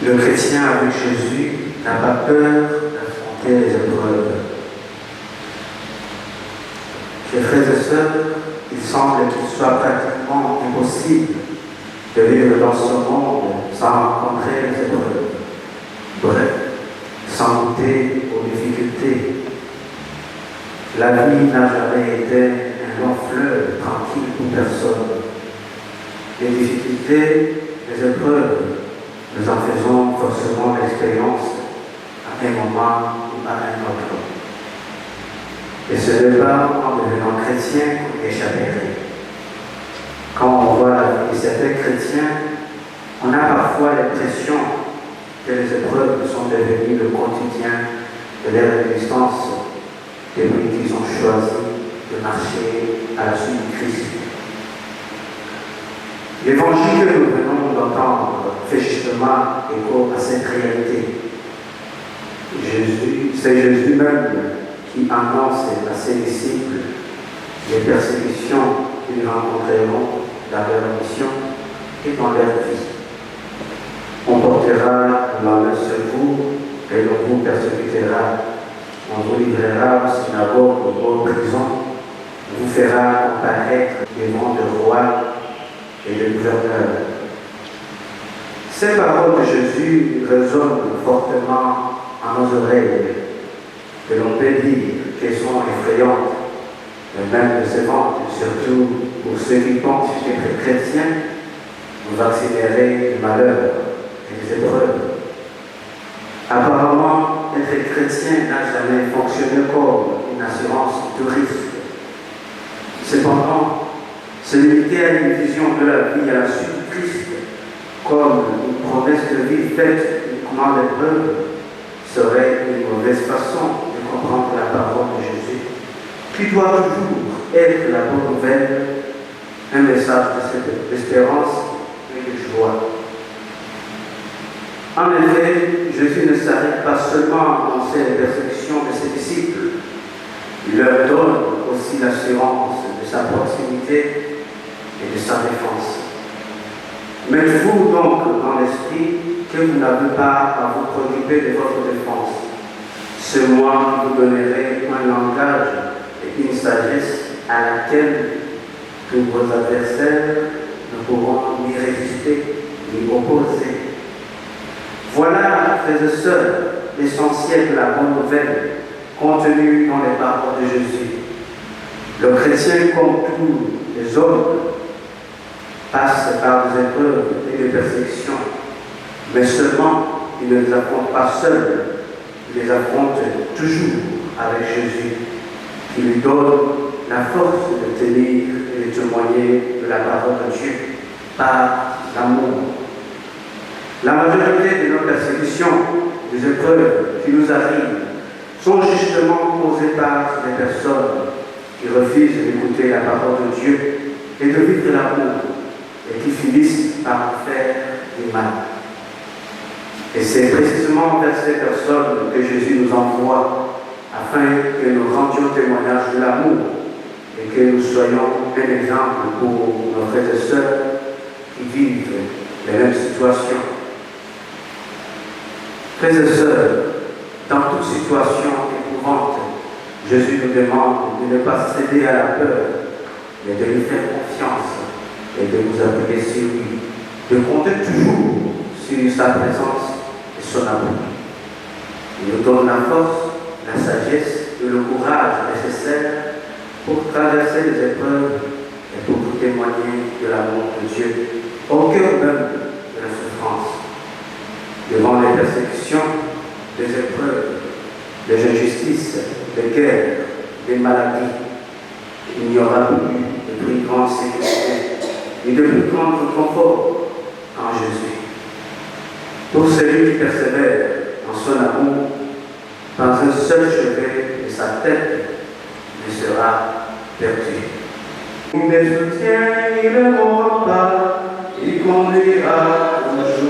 Le chrétien avec Jésus n'a pas peur d'affronter les épreuves. Chers frères et sœurs, il semble qu'il soit pratiquement impossible de vivre dans ce monde sans rencontrer les épreuves. Bref, sans goûter aux difficultés. La vie n'a jamais été un long fleuve tranquille pour personne. Les difficultés, les épreuves, nous en faisons forcément l'expérience à un moment ou à un autre. Et ce n'est pas en devenant chrétien qu'on échapperait. Quand on voit la vie de certains chrétiens, on a parfois l'impression que les épreuves sont devenues le quotidien de leur existence depuis qu'ils ont choisi de marcher à la suite du Christ. L'évangile que nous venons d'entendre fait justement écho à cette réalité. C'est Jésus même qui annonce à ses disciples les persécutions qu'ils rencontreront dans leur mission et dans leur vie. On portera malheur sur vous et l'on vous persécutera. On vous livrera aux synagogues ou aux prisons. On vous fera comparaître devant de rois et de gouverneurs. Ces paroles de Jésus résonnent fortement à nos oreilles, que l'on peut dire qu'elles sont effrayantes, mais même décevantes, surtout pour ceux qui pensent qu'être chrétiens nous accélérer du malheur et des épreuves. Apparemment, être chrétien n'a jamais fonctionné comme une assurance du risque. Cependant, se limiter à une vision de la vie à la suite du Christ, comme une promesse de vie faite uniquement l'épreuve, serait une mauvaise façon de comprendre la parole de Jésus, qui doit toujours être la bonne nouvelle, un message d'espérance et de joie. En effet, Jésus ne s'arrête pas seulement à annoncer les persécutions de ses disciples, il leur donne aussi l'assurance de sa proximité et de sa défense. Mettez-vous donc dans l'esprit que vous n'avez pas à vous préoccuper de votre défense. C'est moi qui vous donnerai un langage et une sagesse à laquelle tous vos adversaires ne pourront ni résister ni opposer. Voilà, frères et sœurs, l'essentiel de la bonne nouvelle contenue dans les paroles de Jésus. Le chrétien, comme tous les hommes, passe par des épreuves et des persécutions, mais seulement il ne les affronte pas seul, il les affronte toujours avec Jésus, qui lui donne la force de tenir et de témoigner de la parole de Dieu par l'amour. La majorité de nos persécutions, des épreuves qui nous arrivent, sont justement causées par des personnes qui refusent d'écouter la parole de Dieu et de vivre l'amour, et qui finissent par faire du mal. Et c'est précisément vers ces personnes que Jésus nous envoie, afin que nous rendions témoignage de l'amour et que nous soyons un exemple pour nos frères et sœurs qui vivent les mêmes situations. Frères et sœurs, dans toute situation éprouvante, Jésus nous demande de ne pas céder à la peur, mais de lui faire confiance et de nous appuyer sur lui, de compter toujours sur sa présence et son amour. Il nous donne la force, la sagesse et le courage nécessaires pour traverser les épreuves et pour vous témoigner de l'amour de Dieu au cœur même de la souffrance. Devant les persécutions, les épreuves, les injustices, les guerres, les maladies, il n'y aura plus de plus grande sécurité et de plus grand confort en Jésus. Pour celui qui persévère en son amour, dans un seul chevet de sa tête, il sera perdu. Il me soutient, il ne mourra pas, il conduira toujours.